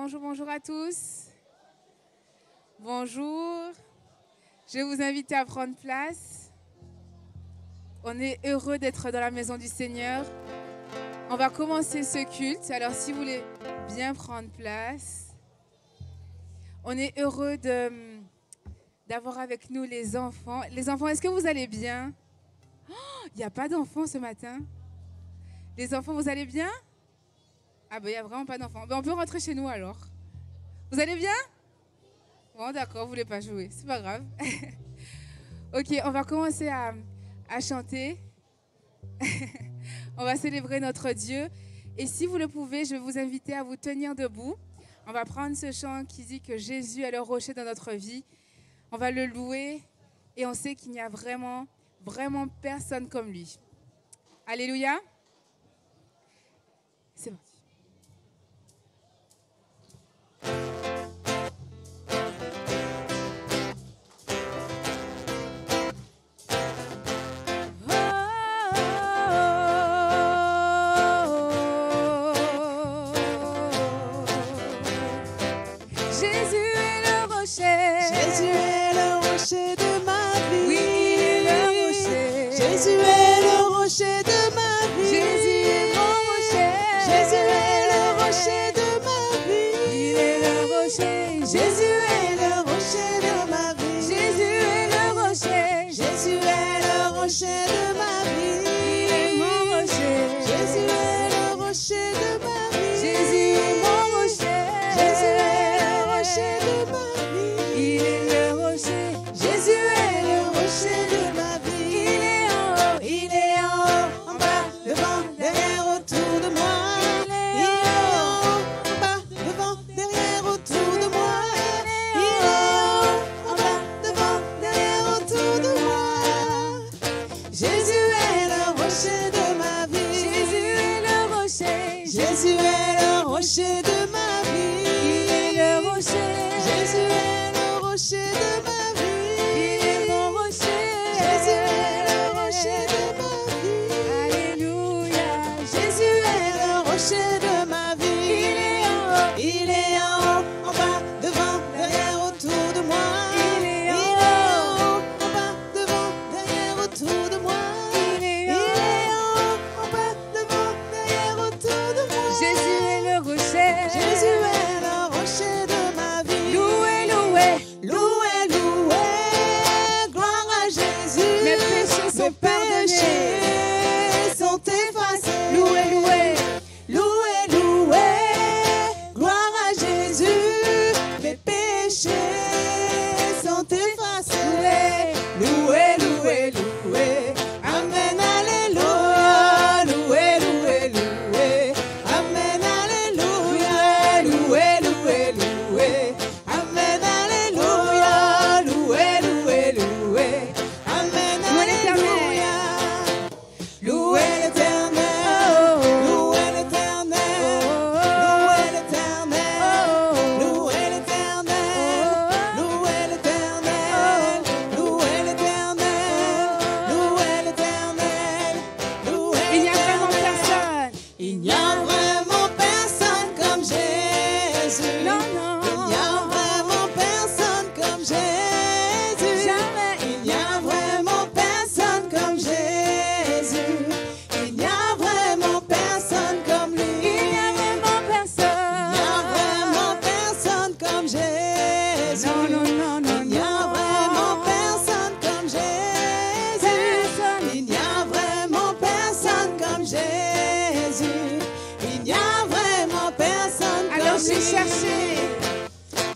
Bonjour, bonjour à tous. Bonjour. Je vais vous inviter à prendre place. On est heureux d'être dans la maison du Seigneur. On va commencer ce culte. Alors, si vous voulez bien prendre place, on est heureux d'avoir avec nous les enfants. Les enfants, est-ce que vous allez bien? Il n'y a pas d'enfants ce matin. Les enfants, vous allez bien? Ah ben, il n'y a vraiment pas d'enfants. Ben, on peut rentrer chez nous alors. Vous allez bien? Bon, d'accord, vous ne voulez pas jouer. C'est pas grave. Ok, on va commencer à chanter. On va célébrer notre Dieu. Et si vous le pouvez, je vais vous inviter à vous tenir debout. On va prendre ce chant qui dit que Jésus est le rocher dans notre vie. On va le louer et on sait qu'il n'y a vraiment, vraiment personne comme lui. Alléluia. C'est parti.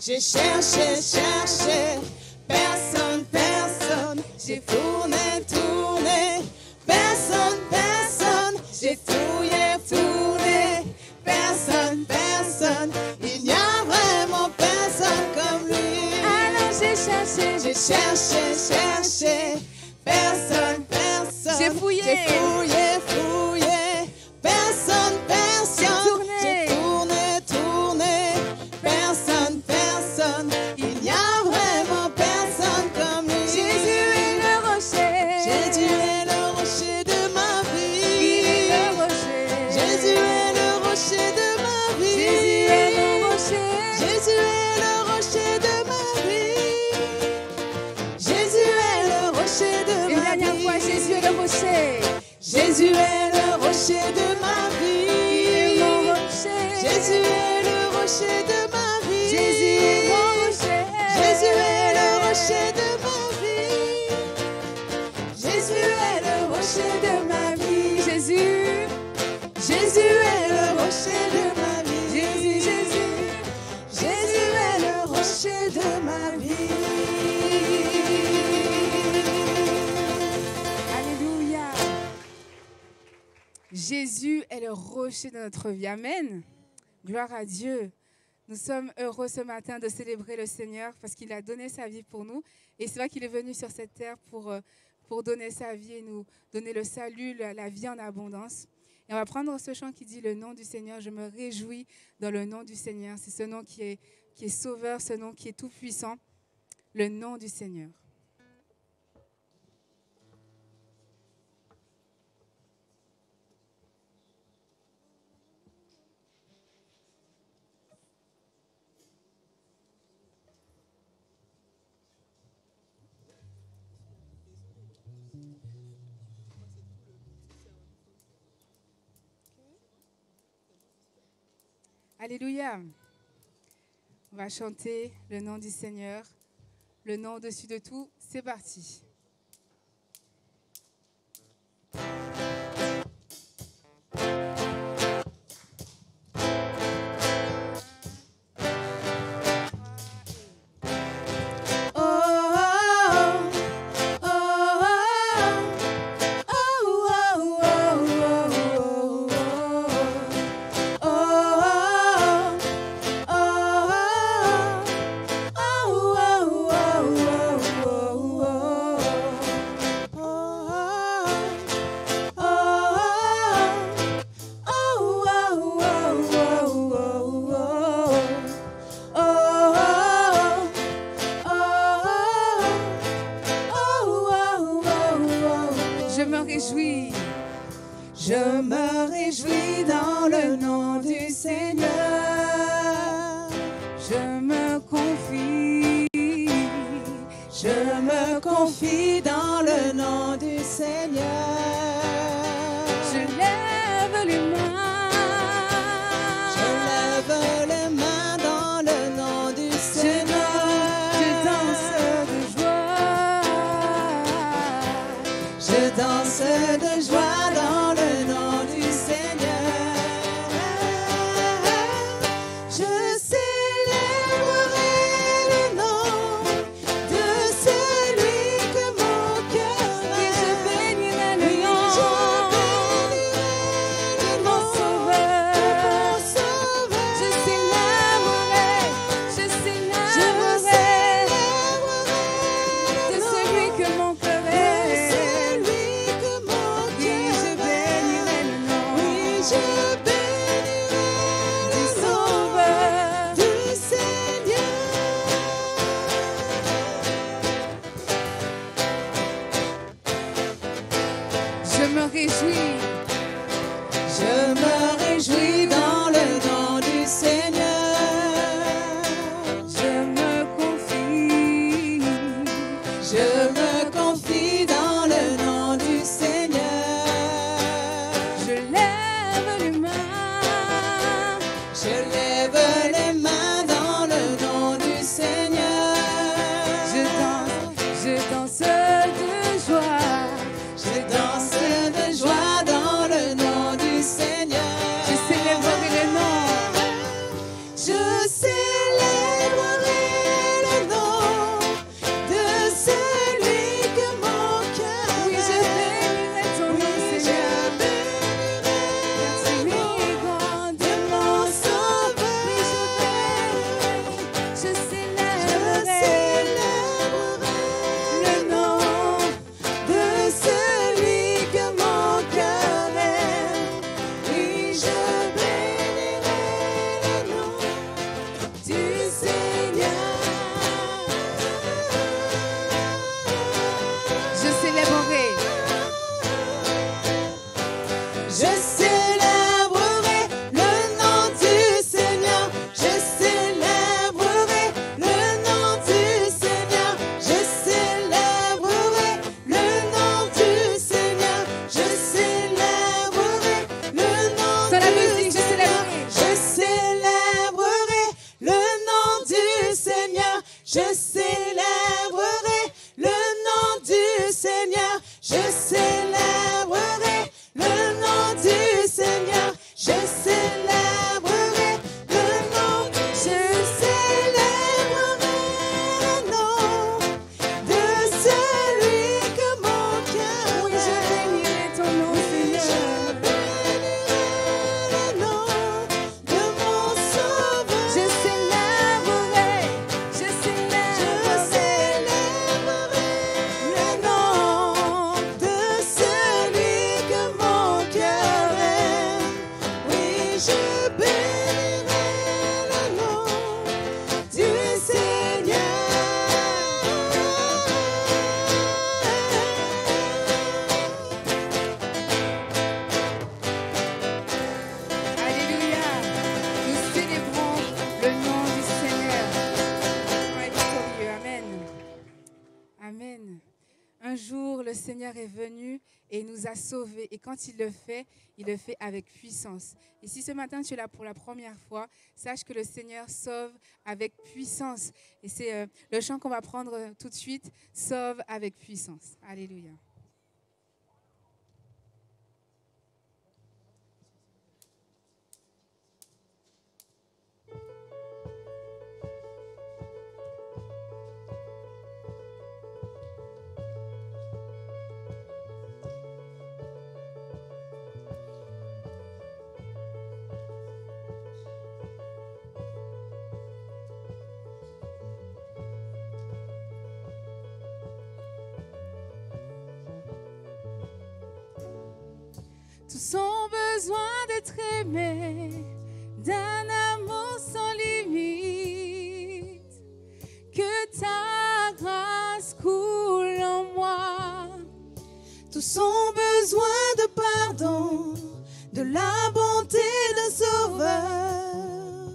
J'ai cherché, personne, j'ai tourné, personne, j'ai fouillé, personne, il n'y a vraiment personne comme lui. Alors j'ai cherché, personne, j'ai fouillé, personne, j'ai tourné, personne, il n'y a vraiment personne comme lui. Jésus est le rocher de ma vie. Il est le rocher. Jésus est le rocher de ma vie. Jésus est le rocher. Jésus est le rocher de ma vie. Mon rocher. Jésus est le rocher de ma vie. Jésus est mon rocher. Jésus est le rocher de ma vie. Jésus est le rocher de ma vie. Jésus. Jésus est le rocher de ma vie. Jésus, Jésus. Jésus est le rocher de ma vie. Alléluia. Jésus est le rocher de notre vie. Amen. Gloire à Dieu. Nous sommes heureux ce matin de célébrer le Seigneur parce qu'il a donné sa vie pour nous. Et c'est vrai qu'il est venu sur cette terre pour donner sa vie et nous donner le salut, la vie en abondance. Et on va prendre ce chant qui dit le nom du Seigneur. Je me réjouis dans le nom du Seigneur. C'est ce nom qui est sauveur, ce nom qui est tout puissant. Le nom du Seigneur. Alléluia. On va chanter le nom du Seigneur, le nom au-dessus de tout. C'est parti. Je me réjouis dans le nom du Seigneur. Je me confie dans le nom du Seigneur. Je lève les mains. Je lève les mains dans le nom du Seigneur. Je danse de joie. Je danse de joie dans le nom du Seigneur. Je célébrerai le nom de celui que mon cœur aime. Et je bénirai le Oui, nom je bénirai le de mon nom Sauveur. de mon Sauveur. Je célébrerai Je de célébrerai celui que mon cœur aime. celui que mon Oui, je cœur bénirai aime. le nom Oui, je bénirai du le nom Sauveur. du Seigneur. Je me réjouis. Je me réjouis dans le nom du Seigneur. Je me confie. Je me confie dans le nom du Seigneur. Je lève les mains. Je lève les mains dans le nom du Seigneur. Je danse de joie. Je danse de joie dans le nom du Seigneur. Je célébrerai le nom. Je célébrerai le nom de celui que mon cœur Oui, je bénirai ton nom, Oui, Seigneur. je bénirai Tu le nom es grand de mon Sauveur. Je Je célébrerai célébrerai le nom. de celui que mon cœur aime. Oui, je bénirai le nom du Seigneur. Je célébrerai. Je célébrerai le nom du Seigneur. Je célébrerai le nom du Seigneur. Je célébrerai le nom du Seigneur. Je célébrerai Seigneur est venu et il nous a sauvés. Et quand il le fait avec puissance. Et si ce matin tu es là pour la première fois, sache que le Seigneur sauve avec puissance. Et c'est le chant qu'on va prendre tout de suite, sauve avec puissance. Alléluia. Tous ont besoin d'être aimés, d'un amour sans limite. Que ta grâce coule en moi. Tous ont besoin de pardon, de la bonté d'un sauveur,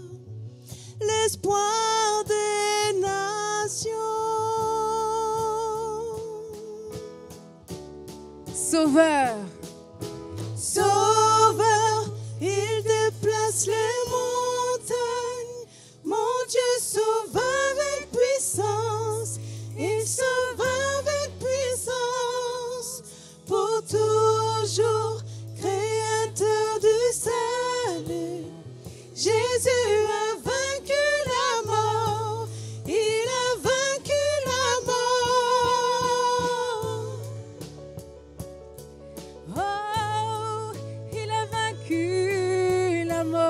l'espoir des nations. Sauveur, Sauveur, il déplace les montagnes. Mon Dieu sauve avec puissance. Il sauve avec puissance. Pour toujours, créateur du salut. Jésus a vaincu la mort. Il a vaincu la mort. oh, il a vaincu la mort.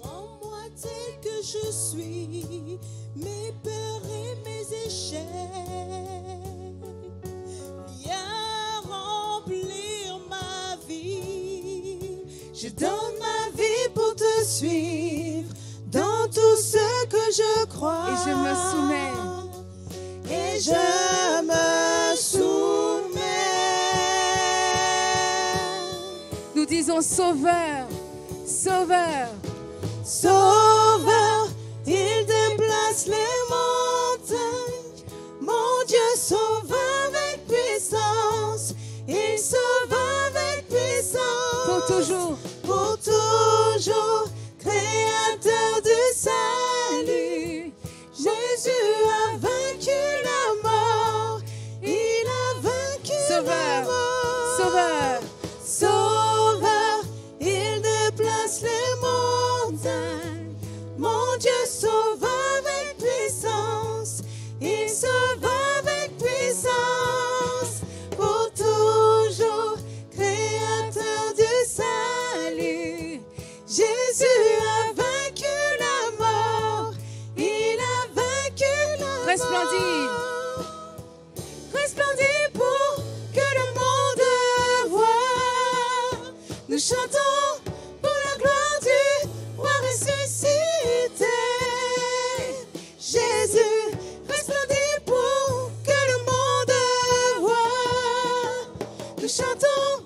Rends-moi tel que je suis, mes peurs et mes échecs. Viens remplir ma vie. Je donne ma vie pour te suivre dans tout ce que je crois. Et je me soumets. Et je me soumets. Nous disons Sauveur, Sauveur. Sauveur, il déplace les montagnes. Mon Dieu sauve avec puissance. Il sauve avec puissance. Pour toujours, Pour toujours, créateur du salut. Jésus a vaincu la mort. Il a vaincu la Sauveur, mort. Sauveur. Sauveur, il déplace les montagnes. Mon Dieu sauve avec puissance. Il sauve avec puissance. Pour toujours, créateur du salut. Jésus a vaincu la mort. Il a vaincu la mort. Resplendis. Resplendis pour que le monde voie. Nous chantons pour la gloire du roi ressuscité. Jésus, resplendis pour que le monde voie. Nous chantons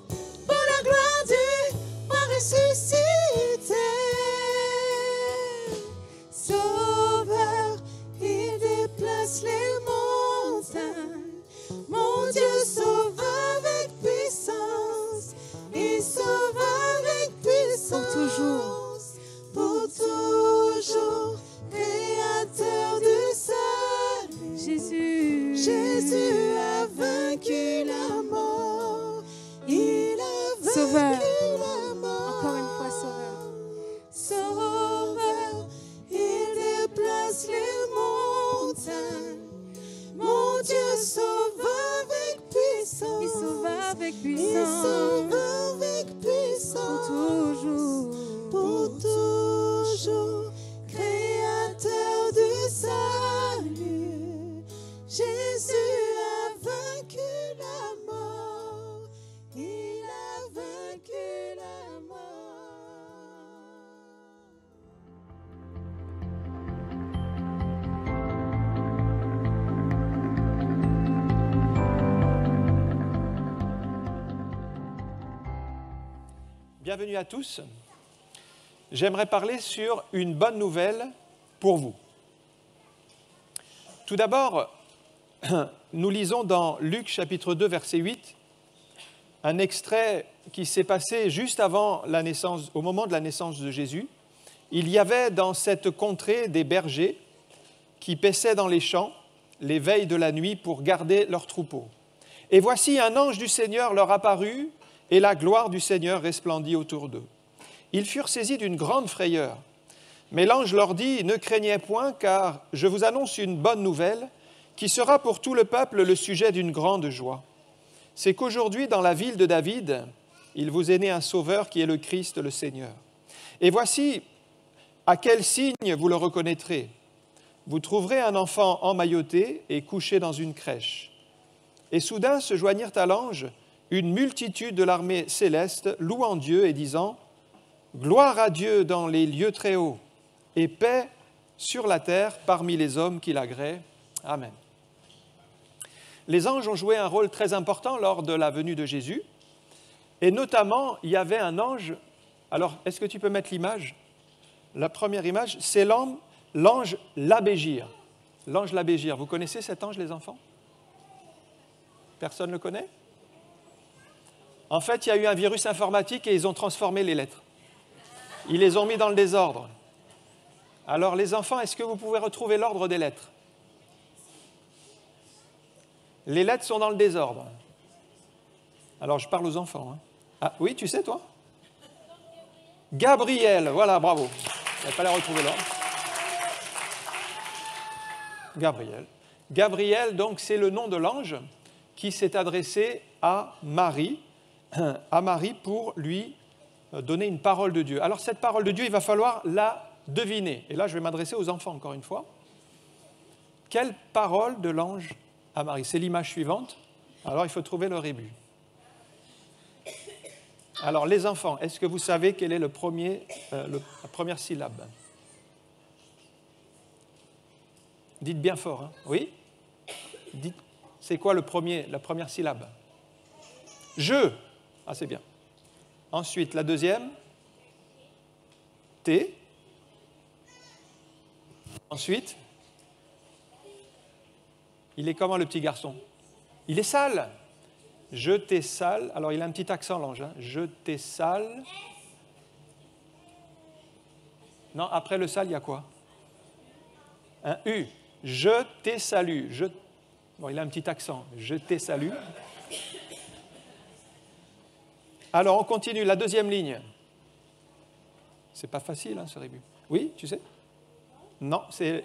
pour la gloire du roi ressuscité. Sauveur, il déplace les montagnes. Mon Dieu sauve avec puissance. Il sauve avec puissance. Pour toujours. Pour toujours, créateur du salut. Jésus. Jésus a vaincu la mort. Il a vaincu Sauveur. la mort. Encore une fois, Sauveur. Sauveur, il déplace les montagnes. Mon Dieu sauve avec puissance. Il sauve avec Il puissance. sauve avec puissance. Pour toujours. Pour toujours, créateur du salut. Jésus a vaincu la mort. Il a vaincu la mort. Bienvenue à tous. J'aimerais parler sur une bonne nouvelle pour vous. Tout d'abord, nous lisons dans Luc chapitre 2, verset 8, un extrait qui s'est passé juste avant la naissance, au moment de la naissance de Jésus. Il y avait dans cette contrée des bergers qui paissaient dans les champs les veilles de la nuit pour garder leurs troupeaux. Et voici un ange du Seigneur leur apparut, et la gloire du Seigneur resplendit autour d'eux. Ils furent saisis d'une grande frayeur. Mais l'ange leur dit, « Ne craignez point, car je vous annonce une bonne nouvelle, qui sera pour tout le peuple le sujet d'une grande joie. C'est qu'aujourd'hui, dans la ville de David, il vous est né un sauveur qui est le Christ, le Seigneur. Et voici à quel signe vous le reconnaîtrez. Vous trouverez un enfant emmailloté et couché dans une crèche. » Et soudain se joignirent à l'ange une multitude de l'armée céleste, louant Dieu et disant « Gloire à Dieu dans les lieux très hauts, et paix sur la terre parmi les hommes qui l'agréent. Amen. » Les anges ont joué un rôle très important lors de la venue de Jésus, et notamment, il y avait un ange. Alors, est-ce que tu peux mettre l'image? La première image, c'est l'ange Labégire. L'ange Labégire, vous connaissez cet ange, les enfants? Personne ne le connaît? En fait, il y a eu un virus informatique et ils ont transformé les lettres. Ils les ont mis dans le désordre. Alors, les enfants, est-ce que vous pouvez retrouver l'ordre des lettres? Les lettres sont dans le désordre. Alors, je parle aux enfants. Hein. Ah, oui, tu sais, toi? Gabriel, voilà, bravo. Il fallait retrouver l'ordre. Gabriel. Gabriel, donc, c'est le nom de l'ange qui s'est adressé à Marie pour lui donner une parole de Dieu. Alors, cette parole de Dieu, il va falloir la deviner. Et là, je vais m'adresser aux enfants, encore une fois. Quelle parole de l'ange à Marie? C'est l'image suivante. Alors, il faut trouver le rébut. Alors, les enfants, est-ce que vous savez quelle est la première syllabe? Dites bien fort, hein? Oui? Dites, c'est quoi la première syllabe? Je. Ah, c'est bien. Ensuite, la deuxième, T. Ensuite, il est comment le petit garçon? Il est sale. Je t'ai sale. Alors, il a un petit accent, l'ange. Hein. Je t'ai sale. Non, après le sale, il y a quoi? Un U. Je t'ai salu. Bon, il a un petit accent. Je t'ai salu. Alors, on continue. La deuxième ligne. C'est pas facile, hein, ce rébut. Oui, tu sais? Non, c'est...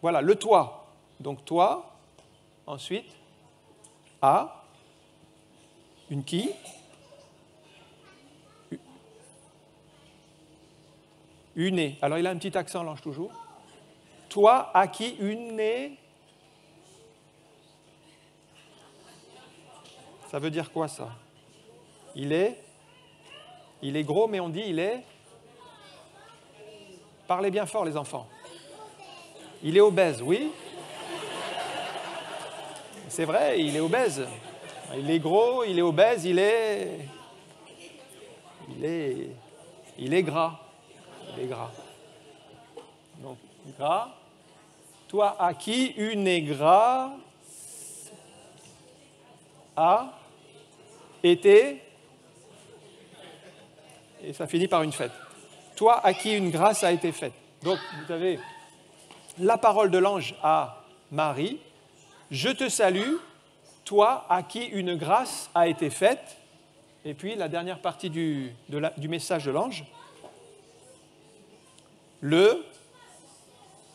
Voilà, le toi. Donc, toi. Ensuite, A. Une qui? Une. Alors, il a un petit accent, l'ange, toujours. Toi, à qui? Une. Ça veut dire quoi, ça? Il est gros, mais on dit il est... Parlez bien fort, les enfants. Il est obèse, oui. C'est vrai, il est obèse. Il est gros, il est obèse, il est gras. Il est gras. Donc, gras. Toi, à qui une est gras a été, et ça finit par une fête. Toi, à qui une grâce a été faite. Donc, vous avez la parole de l'ange à Marie. Je te salue, toi à qui une grâce a été faite. Et puis la dernière partie du message de l'ange.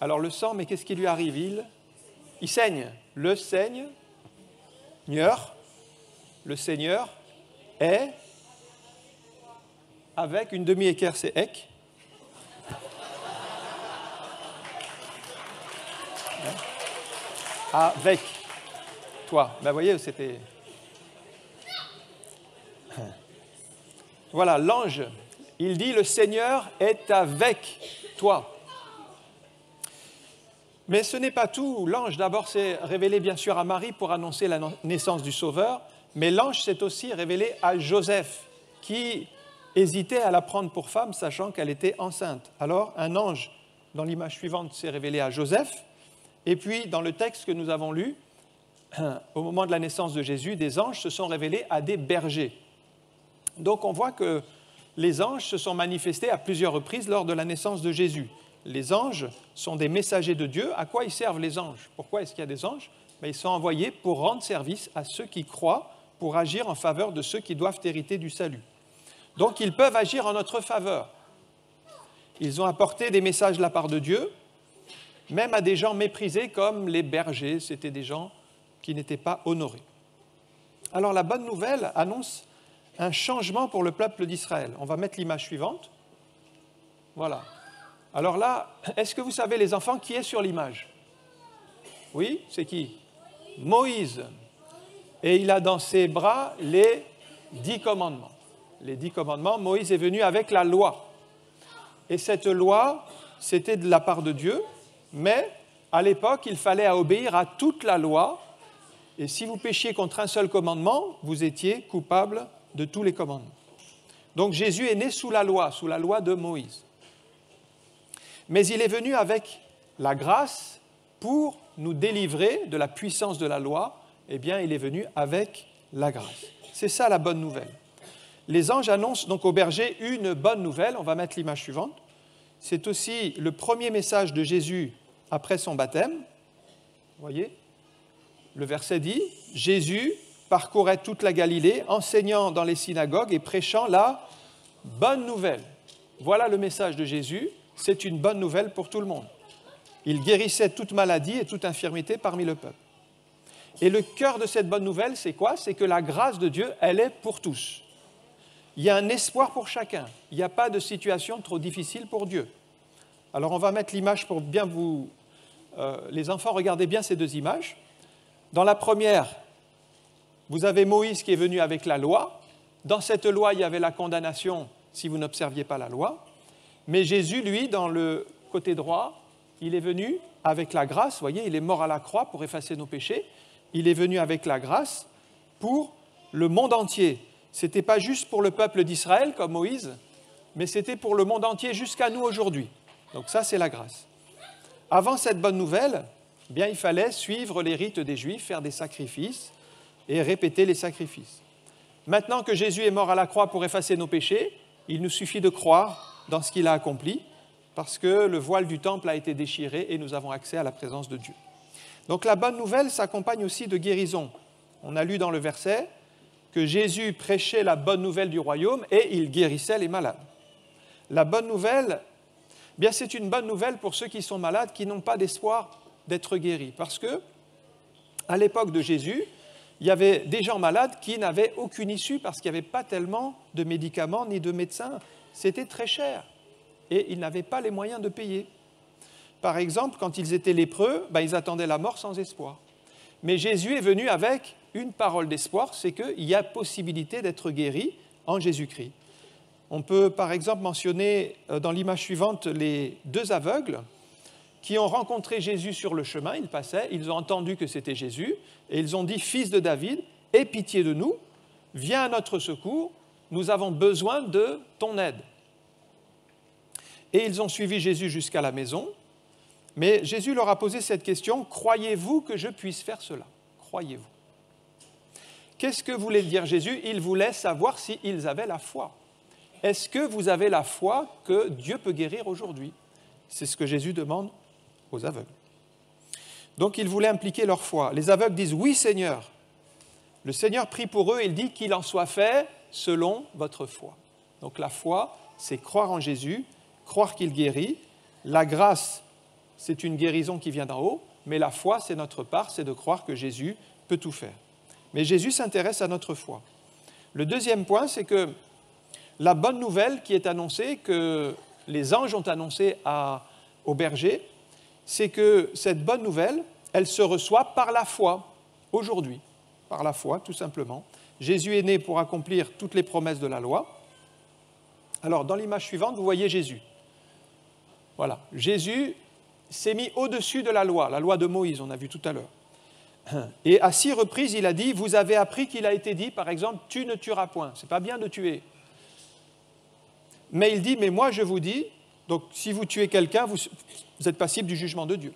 Alors le sang, mais qu'est-ce qui lui arrive? Il saigne. Le Seigneur est avec une demi-équerre, c'est ek. Avec toi. Ben, vous voyez, c'était... Voilà, l'ange, il dit, le Seigneur est avec toi. Mais ce n'est pas tout. L'ange, d'abord, s'est révélé bien sûr à Marie pour annoncer la naissance du Sauveur, mais l'ange s'est aussi révélé à Joseph, qui hésitait à la prendre pour femme, sachant qu'elle était enceinte. Alors, un ange dans l'image suivante, c'est révélé à Joseph. Et puis, dans le texte que nous avons lu, au moment de la naissance de Jésus, des anges se sont révélés à des bergers. Donc, on voit que les anges se sont manifestés à plusieurs reprises lors de la naissance de Jésus. Les anges sont des messagers de Dieu. À quoi ils servent les anges? Pourquoi est-ce qu'il y a des anges? Ils sont envoyés pour rendre service à ceux qui croient, pour agir en faveur de ceux qui doivent hériter du salut. Donc, ils peuvent agir en notre faveur. Ils ont apporté des messages de la part de Dieu, même à des gens méprisés comme les bergers. C'était des gens qui n'étaient pas honorés. Alors, la bonne nouvelle annonce un changement pour le peuple d'Israël. On va mettre l'image suivante. Voilà. Alors là, est-ce que vous savez, les enfants, qui est sur l'image? Oui, c'est qui? Moïse. Et il a dans ses bras les 10 commandements. Les 10 commandements, Moïse est venu avec la loi. Et cette loi, c'était de la part de Dieu, mais à l'époque, il fallait obéir à toute la loi. Et si vous péchiez contre un seul commandement, vous étiez coupable de tous les commandements. Donc Jésus est né sous la loi de Moïse. Mais il est venu avec la grâce pour nous délivrer de la puissance de la loi. Eh bien, il est venu avec la grâce. C'est ça la bonne nouvelle. Les anges annoncent donc aux bergers une bonne nouvelle. On va mettre l'image suivante. C'est aussi le premier message de Jésus après son baptême. Vous voyez? Le verset dit « Jésus parcourait toute la Galilée, enseignant dans les synagogues et prêchant la bonne nouvelle. » Voilà le message de Jésus. C'est une bonne nouvelle pour tout le monde. Il guérissait toute maladie et toute infirmité parmi le peuple. Et le cœur de cette bonne nouvelle, c'est quoi? C'est que la grâce de Dieu, elle est pour tous. Il y a un espoir pour chacun. Il n'y a pas de situation trop difficile pour Dieu. Alors, on va mettre l'image pour bien vous... les enfants, regardez bien ces deux images. Dans la première, vous avez Moïse qui est venu avec la loi. Dans cette loi, il y avait la condamnation si vous n'observiez pas la loi. Mais Jésus, lui, dans le côté droit, il est venu avec la grâce. Vous voyez, il est mort à la croix pour effacer nos péchés. Il est venu avec la grâce pour le monde entier. Ce n'était pas juste pour le peuple d'Israël, comme Moïse, mais c'était pour le monde entier jusqu'à nous aujourd'hui. Donc ça, c'est la grâce. Avant cette bonne nouvelle, eh bien, il fallait suivre les rites des Juifs, faire des sacrifices et répéter les sacrifices. Maintenant que Jésus est mort à la croix pour effacer nos péchés, il nous suffit de croire dans ce qu'il a accompli, parce que le voile du temple a été déchiré et nous avons accès à la présence de Dieu. Donc la bonne nouvelle s'accompagne aussi de guérison. On a lu dans le verset que Jésus prêchait la bonne nouvelle du royaume et il guérissait les malades. La bonne nouvelle, eh bien c'est une bonne nouvelle pour ceux qui sont malades, qui n'ont pas d'espoir d'être guéris. Parce que, à l'époque de Jésus, il y avait des gens malades qui n'avaient aucune issue parce qu'il n'y avait pas tellement de médicaments ni de médecins. C'était très cher et ils n'avaient pas les moyens de payer. Par exemple, quand ils étaient lépreux, ils attendaient la mort sans espoir. Mais Jésus est venu avec une parole d'espoir, c'est qu'il y a possibilité d'être guéri en Jésus-Christ. On peut par exemple mentionner dans l'image suivante les 2 aveugles qui ont rencontré Jésus sur le chemin, ils passaient, ils ont entendu que c'était Jésus, et ils ont dit « Fils de David, aie pitié de nous, viens à notre secours, nous avons besoin de ton aide. » Et ils ont suivi Jésus jusqu'à la maison, mais Jésus leur a posé cette question « Croyez-vous que je puisse faire cela ?» Croyez-vous. Qu'est-ce que voulait dire Jésus? Il voulait savoir s'ils avaient la foi. Est-ce que vous avez la foi que Dieu peut guérir aujourd'hui? C'est ce que Jésus demande aux aveugles. Donc, il voulait impliquer leur foi. Les aveugles disent « Oui, Seigneur ». Le Seigneur prie pour eux et il dit « Qu'il en soit fait selon votre foi ». Donc, la foi, c'est croire en Jésus, croire qu'il guérit. La grâce, c'est une guérison qui vient d'en haut, mais la foi, c'est notre part, c'est de croire que Jésus peut tout faire. Mais Jésus s'intéresse à notre foi. Le deuxième point, c'est que la bonne nouvelle qui est annoncée, que les anges ont annoncée aux bergers, c'est que cette bonne nouvelle, elle se reçoit par la foi, aujourd'hui. Par la foi, tout simplement. Jésus est né pour accomplir toutes les promesses de la loi. Alors, dans l'image suivante, vous voyez Jésus. Voilà, Jésus s'est mis au-dessus de la loi de Moïse, on a vu tout à l'heure. Et à 6 reprises, il a dit, vous avez appris qu'il a été dit, par exemple, tu ne tueras point. Ce n'est pas bien de tuer. Mais il dit, mais moi je vous dis, donc si vous tuez quelqu'un, vous êtes passible du jugement de Dieu.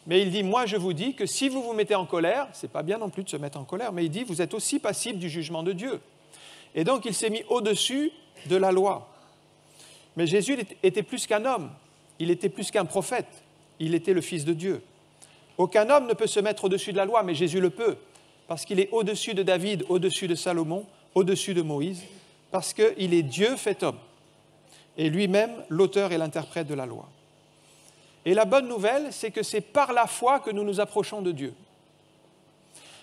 Mais il dit, moi je vous dis que si vous vous mettez en colère, ce n'est pas bien non plus de se mettre en colère, mais il dit, vous êtes aussi passible du jugement de Dieu. Et donc il s'est mis au-dessus de la loi. Mais Jésus était plus qu'un homme, il était plus qu'un prophète, il était le Fils de Dieu. Aucun homme ne peut se mettre au-dessus de la loi, mais Jésus le peut, parce qu'il est au-dessus de David, au-dessus de Salomon, au-dessus de Moïse, parce qu'il est Dieu fait homme, et lui-même l'auteur et l'interprète de la loi. Et la bonne nouvelle, c'est que c'est par la foi que nous nous approchons de Dieu.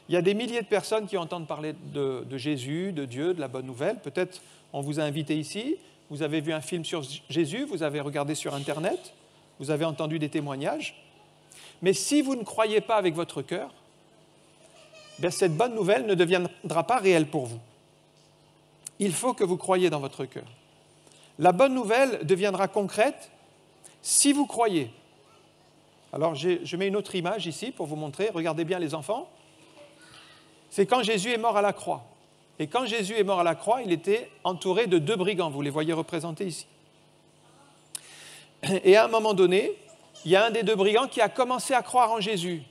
Il y a des milliers de personnes qui entendent parler de Jésus, de Dieu, de la bonne nouvelle. Peut-être on vous a invité ici, vous avez vu un film sur Jésus, vous avez regardé sur Internet, vous avez entendu des témoignages. Mais si vous ne croyez pas avec votre cœur, bien cette bonne nouvelle ne deviendra pas réelle pour vous. Il faut que vous croyiez dans votre cœur. La bonne nouvelle deviendra concrète si vous croyez. Alors, je mets une autre image ici pour vous montrer. Regardez bien les enfants. C'est quand Jésus est mort à la croix. Et quand Jésus est mort à la croix, il était entouré de 2 brigands. Vous les voyez représentés ici. Et à un moment donné, il y a un des 2 brigands qui a commencé à croire en Jésus.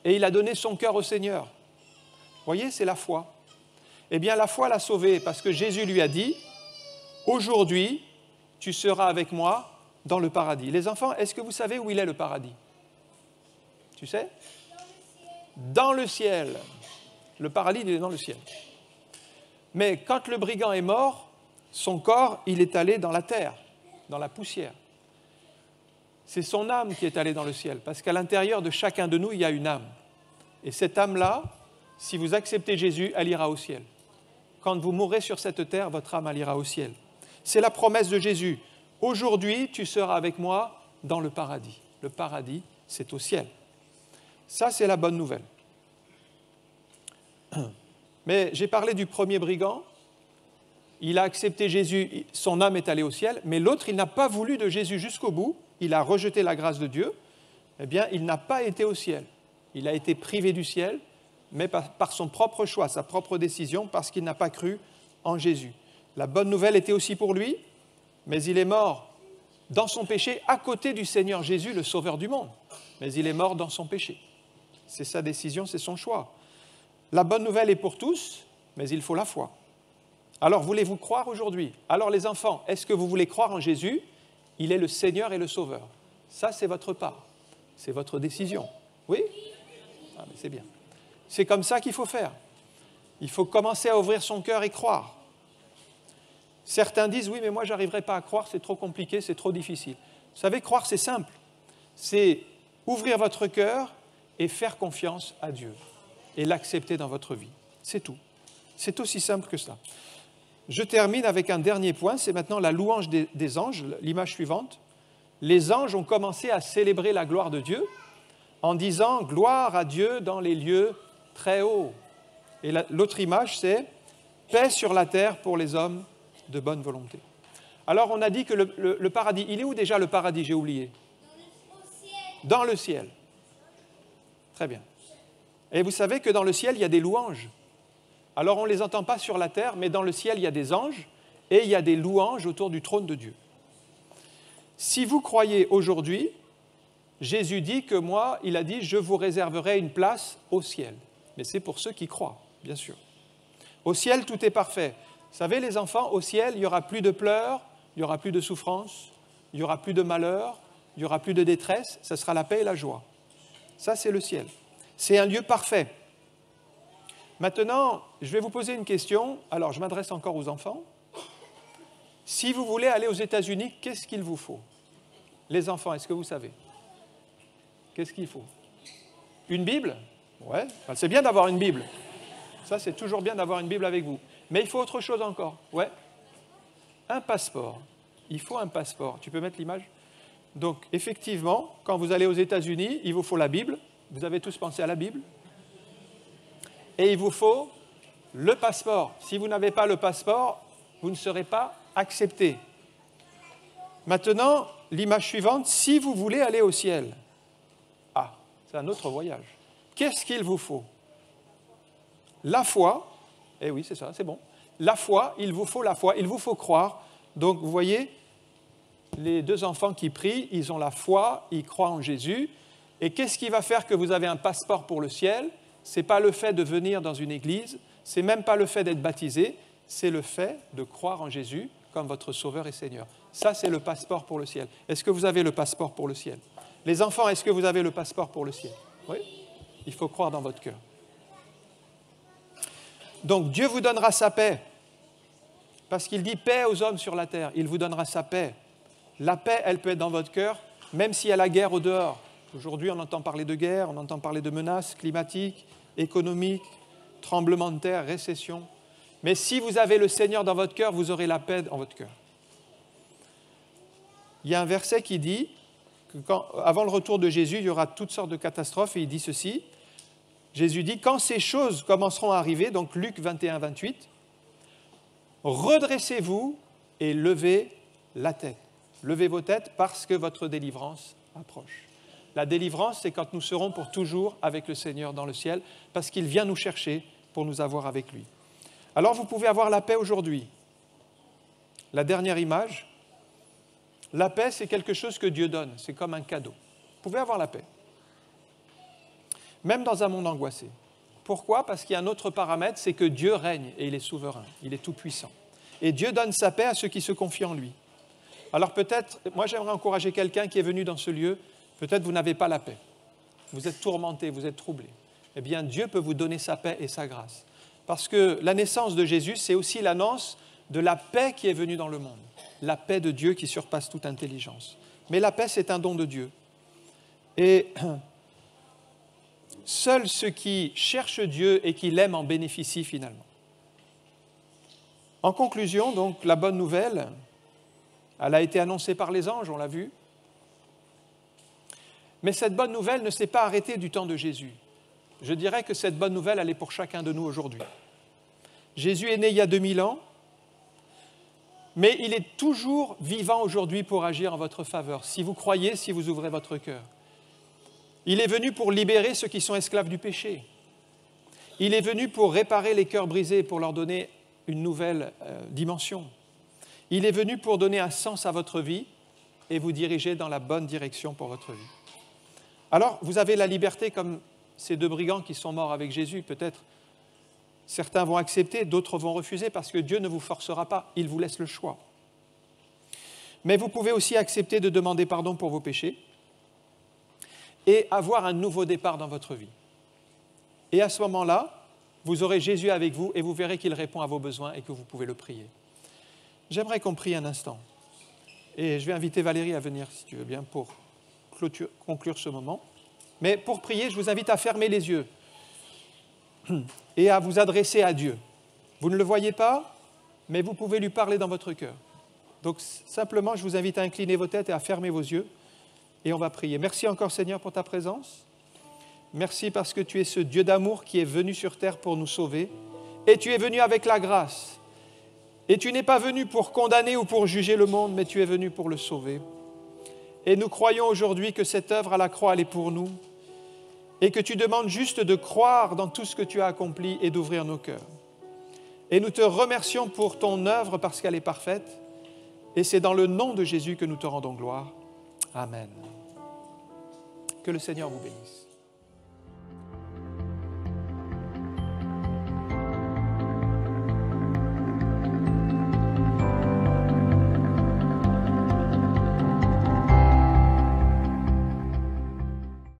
Et il a donné son cœur au Seigneur. Vous voyez, c'est la foi. Eh bien, la foi l'a sauvé parce que Jésus lui a dit « Aujourd'hui, tu seras avec moi dans le paradis. » Les enfants, est-ce que vous savez où il est le paradis? Tu sais? Dans le ciel. Le paradis, il est dans le ciel. Mais quand le brigand est mort, son corps, il est allé dans la terre, dans la poussière. C'est son âme qui est allée dans le ciel, parce qu'à l'intérieur de chacun de nous, il y a une âme. Et cette âme-là, si vous acceptez Jésus, elle ira au ciel. Quand vous mourrez sur cette terre, votre âme, elle ira au ciel. C'est la promesse de Jésus. Aujourd'hui, tu seras avec moi dans le paradis. Le paradis, c'est au ciel. Ça, c'est la bonne nouvelle. Mais j'ai parlé du premier brigand. Il a accepté Jésus, son âme est allée au ciel. Mais l'autre, il n'a pas voulu de Jésus jusqu'au bout. Il a rejeté la grâce de Dieu. Eh bien, il n'a pas été au ciel. Il a été privé du ciel, mais par son propre choix, sa propre décision, parce qu'il n'a pas cru en Jésus. La bonne nouvelle était aussi pour lui, mais il est mort dans son péché à côté du Seigneur Jésus, le Sauveur du monde. Mais il est mort dans son péché. C'est sa décision, c'est son choix. La bonne nouvelle est pour tous, mais il faut la foi. Alors, voulez-vous croire aujourd'hui? Alors, les enfants, est-ce que vous voulez croire en Jésus? Il est le Seigneur et le Sauveur. Ça, c'est votre part. C'est votre décision. Oui? Ah, mais c'est bien. C'est comme ça qu'il faut faire. Il faut commencer à ouvrir son cœur et croire. Certains disent, oui, mais moi, je n'arriverai pas à croire, c'est trop compliqué, c'est trop difficile. Vous savez, croire, c'est simple. C'est ouvrir votre cœur et faire confiance à Dieu et l'accepter dans votre vie. C'est tout. C'est aussi simple que ça. Je termine avec un dernier point, c'est maintenant la louange des anges, l'image suivante. Les anges ont commencé à célébrer la gloire de Dieu en disant « Gloire à Dieu dans les lieux très hauts ». Et l'autre image, c'est « Paix sur la terre pour les hommes de bonne volonté ». Alors, on a dit que le paradis, il est où déjà le paradis? J'ai oublié. Dans le ciel. Très bien. Et vous savez que dans le ciel, il y a des louanges. Alors, on ne les entend pas sur la terre, mais dans le ciel, il y a des anges et il y a des louanges autour du trône de Dieu. Si vous croyez aujourd'hui, Jésus dit que moi, il a dit, je vous réserverai une place au ciel. Mais c'est pour ceux qui croient, bien sûr. Au ciel, tout est parfait. Vous savez, les enfants, au ciel, il n'y aura plus de pleurs, il n'y aura plus de souffrance, il n'y aura plus de malheur, il n'y aura plus de détresse, ce sera la paix et la joie. Ça, c'est le ciel. C'est un lieu parfait. Maintenant, je vais vous poser une question. Alors, je m'adresse encore aux enfants. Si vous voulez aller aux États-Unis, qu'est-ce qu'il vous faut? Les enfants, est-ce que vous savez? Qu'est-ce qu'il faut? Une Bible? Ouais, c'est bien d'avoir une Bible. Ça, c'est toujours bien d'avoir une Bible avec vous. Mais il faut autre chose encore. Ouais. Un passeport. Il faut un passeport. Tu peux mettre l'image? Donc, effectivement, quand vous allez aux États-Unis, il vous faut la Bible. Vous avez tous pensé à la Bible. Et il vous faut le passeport. Si vous n'avez pas le passeport, vous ne serez pas accepté. Maintenant, l'image suivante, si vous voulez aller au ciel. Ah, c'est un autre voyage. Qu'est-ce qu'il vous faut? La foi. Eh oui, c'est ça, c'est bon. La foi, il vous faut la foi, il vous faut croire. Donc, vous voyez, les deux enfants qui prient, ils ont la foi, ils croient en Jésus. Et qu'est-ce qui va faire que vous avez un passeport pour le ciel? Ce n'est pas le fait de venir dans une église, ce n'est même pas le fait d'être baptisé, c'est le fait de croire en Jésus comme votre Sauveur et Seigneur. Ça, c'est le passeport pour le ciel. Est-ce que vous avez le passeport pour le ciel? Les enfants, est-ce que vous avez le passeport pour le ciel? Oui? Il faut croire dans votre cœur. Donc, Dieu vous donnera sa paix, parce qu'il dit paix aux hommes sur la terre. Il vous donnera sa paix. La paix, elle peut être dans votre cœur, même s'il y a la guerre au dehors. Aujourd'hui, on entend parler de guerre, on entend parler de menaces climatiques, économiques, tremblements de terre, récession. Mais si vous avez le Seigneur dans votre cœur, vous aurez la paix dans votre cœur. Il y a un verset qui dit que avant le retour de Jésus, il y aura toutes sortes de catastrophes, et il dit ceci. Jésus dit, quand ces choses commenceront à arriver, donc Luc 21, 28, redressez-vous et levez la tête. Levez vos têtes parce que votre délivrance approche. La délivrance, c'est quand nous serons pour toujours avec le Seigneur dans le ciel, parce qu'il vient nous chercher pour nous avoir avec lui. Alors vous pouvez avoir la paix aujourd'hui. La dernière image, la paix, c'est quelque chose que Dieu donne, c'est comme un cadeau. Vous pouvez avoir la paix, même dans un monde angoissé. Pourquoi? Parce qu'il y a un autre paramètre, c'est que Dieu règne et il est souverain, il est tout-puissant. Et Dieu donne sa paix à ceux qui se confient en lui. Alors peut-être, moi j'aimerais encourager quelqu'un qui est venu dans ce lieu, peut-être vous n'avez pas la paix, vous êtes tourmenté, vous êtes troublé. Eh bien Dieu peut vous donner sa paix et sa grâce. Parce que la naissance de Jésus, c'est aussi l'annonce de la paix qui est venue dans le monde. La paix de Dieu qui surpasse toute intelligence. Mais la paix, c'est un don de Dieu. Et seuls ceux qui cherchent Dieu et qui l'aiment en bénéficient finalement. En conclusion, donc, la bonne nouvelle, elle a été annoncée par les anges, on l'a vu. Mais cette bonne nouvelle ne s'est pas arrêtée du temps de Jésus. Je dirais que cette bonne nouvelle, elle est pour chacun de nous aujourd'hui. Jésus est né il y a 2000 ans, mais il est toujours vivant aujourd'hui pour agir en votre faveur, si vous croyez, si vous ouvrez votre cœur. Il est venu pour libérer ceux qui sont esclaves du péché. Il est venu pour réparer les cœurs brisés, pour leur donner une nouvelle dimension. Il est venu pour donner un sens à votre vie et vous diriger dans la bonne direction pour votre vie. Alors, vous avez la liberté comme ces deux brigands qui sont morts avec Jésus. Peut-être certains vont accepter, d'autres vont refuser parce que Dieu ne vous forcera pas, il vous laisse le choix. Mais vous pouvez aussi accepter de demander pardon pour vos péchés et avoir un nouveau départ dans votre vie. Et à ce moment-là, vous aurez Jésus avec vous et vous verrez qu'il répond à vos besoins et que vous pouvez le prier. J'aimerais qu'on prie un instant. Et je vais inviter Valérie à venir, si tu veux bien, pour conclure ce moment. Mais pour prier, je vous invite à fermer les yeux et à vous adresser à Dieu. Vous ne le voyez pas, mais vous pouvez lui parler dans votre cœur. Donc simplement, je vous invite à incliner vos têtes et à fermer vos yeux et on va prier. Merci encore Seigneur pour ta présence. Merci parce que tu es ce Dieu d'amour qui est venu sur terre pour nous sauver et tu es venu avec la grâce. Et tu n'es pas venu pour condamner ou pour juger le monde, mais tu es venu pour le sauver. Et nous croyons aujourd'hui que cette œuvre à la croix, elle est pour nous et que tu demandes juste de croire dans tout ce que tu as accompli et d'ouvrir nos cœurs. Et nous te remercions pour ton œuvre parce qu'elle est parfaite et c'est dans le nom de Jésus que nous te rendons gloire. Amen. Que le Seigneur vous bénisse.